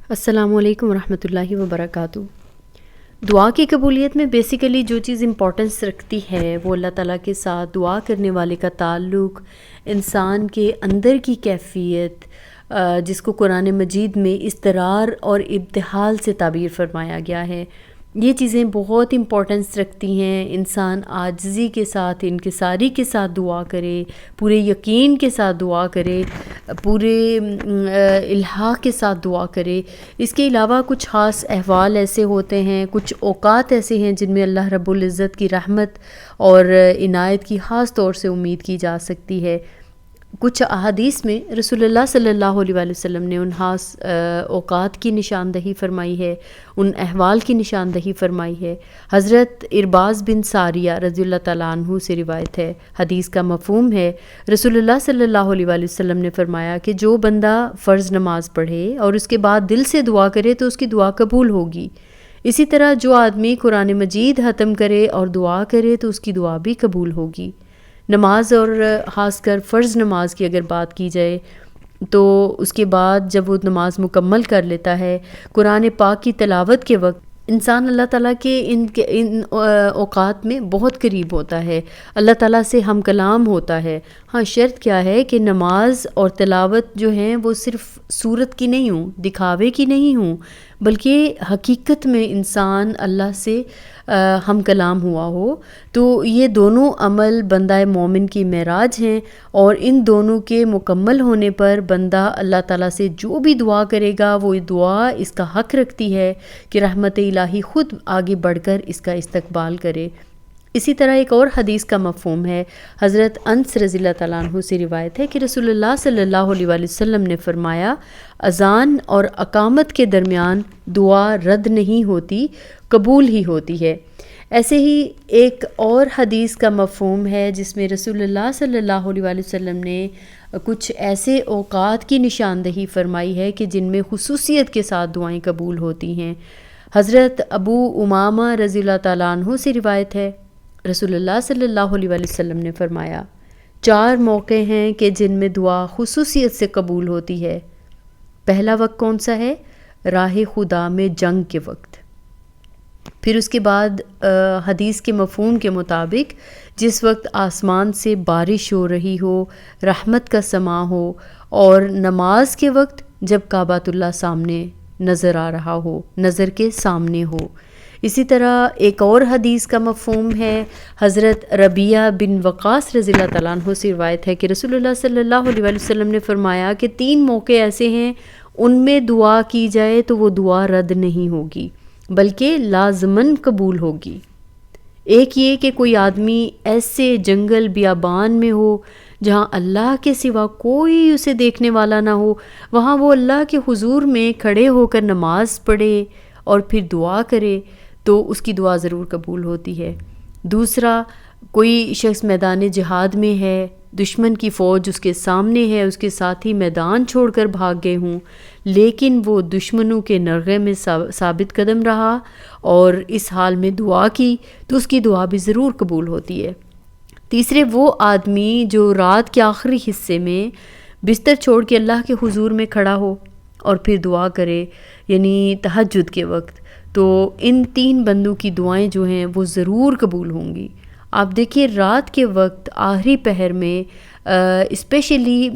السلام علیکم ورحمۃ اللہ وبرکاتہ۔ دعا کی قبولیت میں بیسیکلی جو چیز امپورٹنس رکھتی ہے وہ اللہ تعالیٰ کے ساتھ دعا کرنے والے کا تعلق، انسان کے اندر کی کیفیت، جس کو قرآن مجید میں اضطرار اور ابتحال سے تعبیر فرمایا گیا ہے، یہ چیزیں بہت امپورٹنس رکھتی ہیں۔ انسان عاجزی کے ساتھ، انکساری کے ساتھ دعا کرے، پورے یقین کے ساتھ دعا کرے، پورے الحاح کے ساتھ دعا کرے۔ اس کے علاوہ کچھ خاص احوال ایسے ہوتے ہیں، کچھ اوقات ایسے ہیں جن میں اللہ رب العزت کی رحمت اور عنایت کی خاص طور سے امید کی جا سکتی ہے۔ کچھ احادیث میں رسول اللہ صلی اللہ علیہ وآلہ وسلم نے ان خاص اوقات کی نشاندہی فرمائی ہے، ان احوال کی نشاندہی فرمائی ہے۔ حضرت ارباز بن ساریہ رضی اللہ تعالیٰ عنہ سے روایت ہے، حدیث کا مفہوم ہے، رسول اللہ صلی اللہ علیہ وآلہ وسلم نے فرمایا کہ جو بندہ فرض نماز پڑھے اور اس کے بعد دل سے دعا کرے تو اس کی دعا قبول ہوگی۔ اسی طرح جو آدمی قرآن مجید ختم کرے اور دعا کرے تو اس کی دعا بھی قبول ہوگی۔ نماز اور خاص کر فرض نماز کی اگر بات کی جائے تو اس کے بعد جب وہ نماز مکمل کر لیتا ہے، قرآن پاک کی تلاوت کے وقت انسان اللہ تعالیٰ کے ان اوقات میں بہت قریب ہوتا ہے، اللہ تعالیٰ سے ہم کلام ہوتا ہے۔ ہاں، شرط کیا ہے کہ نماز اور تلاوت جو ہیں وہ صرف صورت کی نہیں ہوں، دکھاوے کی نہیں ہوں، بلکہ حقیقت میں انسان اللہ سے ہم کلام ہوا ہو۔ تو یہ دونوں عمل بندہ مومن کی معراج ہیں، اور ان دونوں کے مکمل ہونے پر بندہ اللہ تعالیٰ سے جو بھی دعا کرے گا وہ دعا اس کا حق رکھتی ہے کہ رحمت الہی خود آگے بڑھ کر اس کا استقبال کرے۔ اسی طرح ایک اور حدیث کا مفہوم ہے، حضرت انس رضی اللہ تعالیٰ عنہ سے روایت ہے کہ رسول اللہ صلی اللہ علیہ وآلہ وسلم نے فرمایا، اذان اور اقامت کے درمیان دعا رد نہیں ہوتی، قبول ہی ہوتی ہے۔ ایسے ہی ایک اور حدیث کا مفہوم ہے جس میں رسول اللہ صلی اللہ علیہ وآلہ وسلم نے کچھ ایسے اوقات کی نشاندہی فرمائی ہے کہ جن میں خصوصیت کے ساتھ دعائیں قبول ہوتی ہیں۔ حضرت ابو امامہ رضی اللہ تعالیٰ عنہ سے روایت ہے، رسول اللہ صلی اللہ علیہ وآلہ وسلم نے فرمایا، 4 موقع ہیں کہ جن میں دعا خصوصیت سے قبول ہوتی ہے۔ پہلا وقت کون سا ہے؟ راہ خدا میں جنگ کے وقت۔ پھر اس کے بعد حدیث کے مفہوم کے مطابق جس وقت آسمان سے بارش ہو رہی ہو، رحمت کا سماع ہو، اور نماز کے وقت جب کعبۃ اللہ سامنے نظر آ رہا ہو، نظر کے سامنے ہو۔ اسی طرح ایک اور حدیث کا مفہوم ہے، حضرت ربیعہ بن وقاص رضی اللہ تعالیٰ عنہ سے روایت ہے کہ رسول اللہ صلی اللہ علیہ وآلہ وسلم نے فرمایا کہ 3 موقع ایسے ہیں ان میں دعا کی جائے تو وہ دعا رد نہیں ہوگی بلکہ لازماً قبول ہوگی۔ ایک یہ کہ کوئی آدمی ایسے جنگل بیابان میں ہو جہاں اللہ کے سوا کوئی اسے دیکھنے والا نہ ہو، وہاں وہ اللہ کے حضور میں کھڑے ہو کر نماز پڑھے اور پھر دعا کرے تو اس کی دعا ضرور قبول ہوتی ہے۔ دوسرا، کوئی شخص میدان جہاد میں ہے، دشمن کی فوج اس کے سامنے ہے، اس کے ساتھی میدان چھوڑ کر بھاگ گئے ہوں، لیکن وہ دشمنوں کے نرغے میں ثابت قدم رہا اور اس حال میں دعا کی تو اس کی دعا بھی ضرور قبول ہوتی ہے۔ تیسرے، وہ آدمی جو رات کے آخری حصے میں بستر چھوڑ کے اللہ کے حضور میں کھڑا ہو اور پھر دعا کرے، یعنی تہجد کے وقت، تو ان 3 بندوں کی دعائیں جو ہیں وہ ضرور قبول ہوں گی۔ آپ دیکھیے، رات کے وقت آخری پہر میں اسپیشلی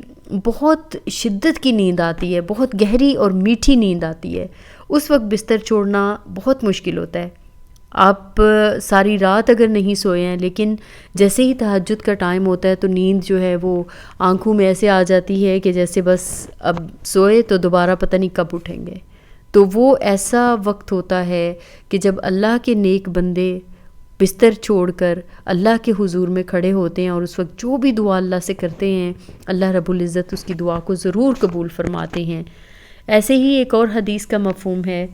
بہت شدت کی نیند آتی ہے، بہت گہری اور میٹھی نیند آتی ہے۔ اس وقت بستر چھوڑنا بہت مشکل ہوتا ہے۔ آپ ساری رات اگر نہیں سوئے ہیں، لیکن جیسے ہی تہجد کا ٹائم ہوتا ہے تو نیند جو ہے وہ آنکھوں میں ایسے آ جاتی ہے کہ جیسے بس اب سوئے تو دوبارہ پتہ نہیں کب اٹھیں گے۔ تو وہ ایسا وقت ہوتا ہے کہ جب اللہ کے نیک بندے بستر چھوڑ کر اللہ کے حضور میں کھڑے ہوتے ہیں، اور اس وقت جو بھی دعا اللہ سے کرتے ہیں اللہ رب العزت اس کی دعا کو ضرور قبول فرماتے ہیں۔ ایسے ہی ایک اور حدیث کا مفہوم ہے،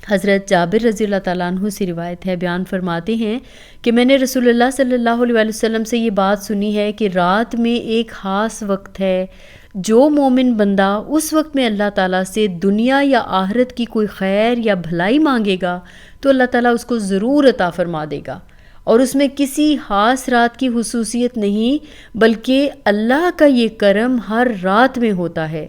حضرت جابر رضی اللہ تعالیٰ عنہ سے روایت ہے، بیان فرماتے ہیں کہ میں نے رسول اللہ صلی اللہ علیہ وآلہ وسلم سے یہ بات سنی ہے کہ رات میں ایک خاص وقت ہے، جو مومن بندہ اس وقت میں اللہ تعالیٰ سے دنیا یا آخرت کی کوئی خیر یا بھلائی مانگے گا تو اللہ تعالیٰ اس کو ضرور عطا فرما دے گا، اور اس میں کسی خاص رات کی خصوصیت نہیں بلکہ اللہ کا یہ کرم ہر رات میں ہوتا ہے۔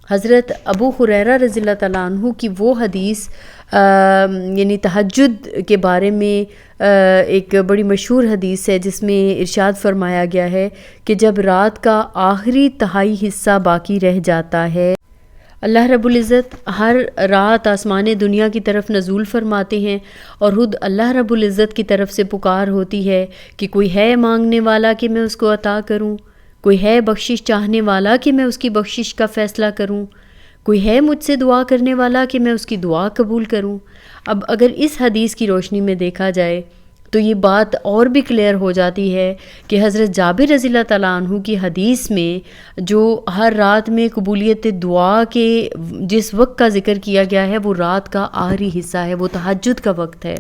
حضرت ابو ہریرہ رضی اللہ تعالیٰ عنہ کی وہ حدیث یعنی تہجد کے بارے میں ایک بڑی مشہور حدیث ہے، جس میں ارشاد فرمایا گیا ہے کہ جب رات کا آخری تہائی حصہ باقی رہ جاتا ہے، اللہ رب العزت ہر رات آسمان دنیا کی طرف نزول فرماتے ہیں، اور خود اللہ رب العزت کی طرف سے پکار ہوتی ہے کہ کوئی ہے مانگنے والا کہ میں اس کو عطا کروں، کوئی ہے بخشش چاہنے والا کہ میں اس کی بخشش کا فیصلہ کروں، کوئی ہے مجھ سے دعا کرنے والا کہ میں اس کی دعا قبول کروں۔ اب اگر اس حدیث کی روشنی میں دیکھا جائے تو یہ بات اور بھی کلیئر ہو جاتی ہے کہ حضرت جابر رضی اللہ تعالیٰ عنہ کی حدیث میں جو ہر رات میں قبولیت دعا کے جس وقت کا ذکر کیا گیا ہے وہ رات کا آخری حصہ ہے، وہ تہجد کا وقت ہے۔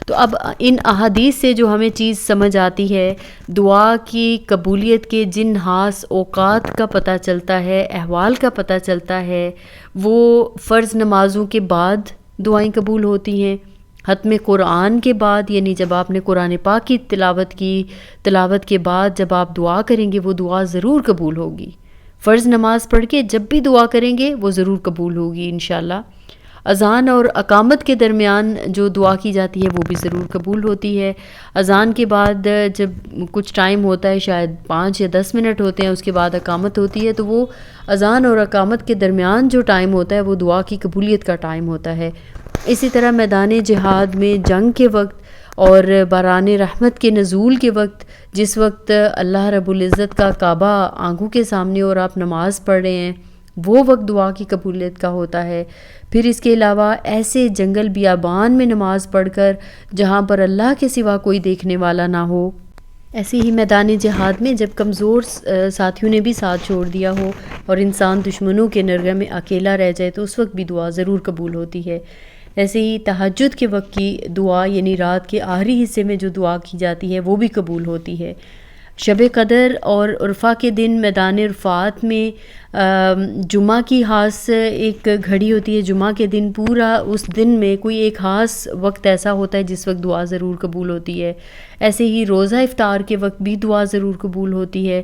تو اب ان احادیث سے جو ہمیں چیز سمجھ آتی ہے، دعا کی قبولیت کے جن خاص اوقات کا پتہ چلتا ہے، احوال کا پتہ چلتا ہے، وہ فرض نمازوں کے بعد دعائیں قبول ہوتی ہیں، ختم قرآن کے بعد، یعنی جب آپ نے قرآن پاک کی تلاوت کے بعد جب آپ دعا کریں گے وہ دعا ضرور قبول ہوگی، فرض نماز پڑھ کے جب بھی دعا کریں گے وہ ضرور قبول ہوگی انشاءاللہ۔ اذان اور اقامت کے درمیان جو دعا کی جاتی ہے وہ بھی ضرور قبول ہوتی ہے۔ اذان کے بعد جب کچھ ٹائم ہوتا ہے، شاید 5 یا 10 منٹ ہوتے ہیں، اس کے بعد اقامت ہوتی ہے، تو وہ اذان اور اقامت کے درمیان جو ٹائم ہوتا ہے وہ دعا کی قبولیت کا ٹائم ہوتا ہے۔ اسی طرح میدان جہاد میں جنگ کے وقت اور باران رحمت کے نزول کے وقت، جس وقت اللہ رب العزت کا کعبہ آنکھوں کے سامنے اور آپ نماز پڑھ رہے ہیں، وہ وقت دعا کی قبولیت کا ہوتا ہے۔ پھر اس کے علاوہ ایسے جنگل بیابان میں نماز پڑھ کر جہاں پر اللہ کے سوا کوئی دیکھنے والا نہ ہو، ایسے ہی میدان جہاد میں جب کمزور ساتھیوں نے بھی ساتھ چھوڑ دیا ہو اور انسان دشمنوں کے نرغہ میں اکیلا رہ جائے تو اس وقت بھی دعا ضرور قبول ہوتی ہے۔ ایسے ہی تہجد کے وقت کی دعا، یعنی رات کے آخری حصے میں جو دعا کی جاتی ہے وہ بھی قبول ہوتی ہے۔ شب قدر اور عرفہ کے دن میدان عرفات میں جمعہ کی خاص ایک گھڑی ہوتی ہے، جمعہ کے دن پورا اس دن میں کوئی ایک خاص وقت ایسا ہوتا ہے جس وقت دعا ضرور قبول ہوتی ہے۔ ایسے ہی روزہ افطار کے وقت بھی دعا ضرور قبول ہوتی ہے۔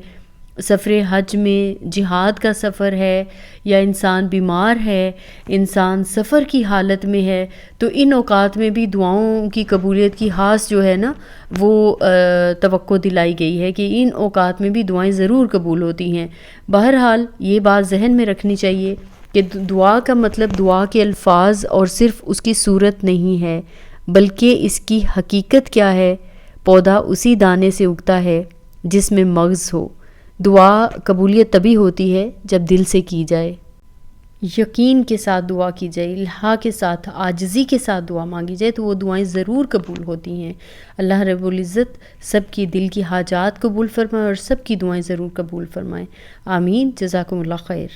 سفر حج میں، جہاد کا سفر ہے یا انسان بیمار ہے، انسان سفر کی حالت میں ہے، تو ان اوقات میں بھی دعاؤں کی قبولیت کی خاص جو ہے نا وہ توقع دلائی گئی ہے کہ ان اوقات میں بھی دعائیں ضرور قبول ہوتی ہیں۔ بہرحال یہ بات ذہن میں رکھنی چاہیے کہ دعا کا مطلب دعا کے الفاظ اور صرف اس کی صورت نہیں ہے، بلکہ اس کی حقیقت کیا ہے۔ پودا اسی دانے سے اگتا ہے جس میں مغز ہو۔ دعا قبولیت تبھی ہوتی ہے جب دل سے کی جائے، یقین کے ساتھ دعا کی جائے، الہا کے ساتھ، عاجزی کے ساتھ دعا مانگی جائے تو وہ دعائیں ضرور قبول ہوتی ہیں۔ اللہ رب العزت سب کی دل کی حاجات قبول فرمائے اور سب کی دعائیں ضرور قبول فرمائے۔ آمین۔ جزاکم اللہ خیر۔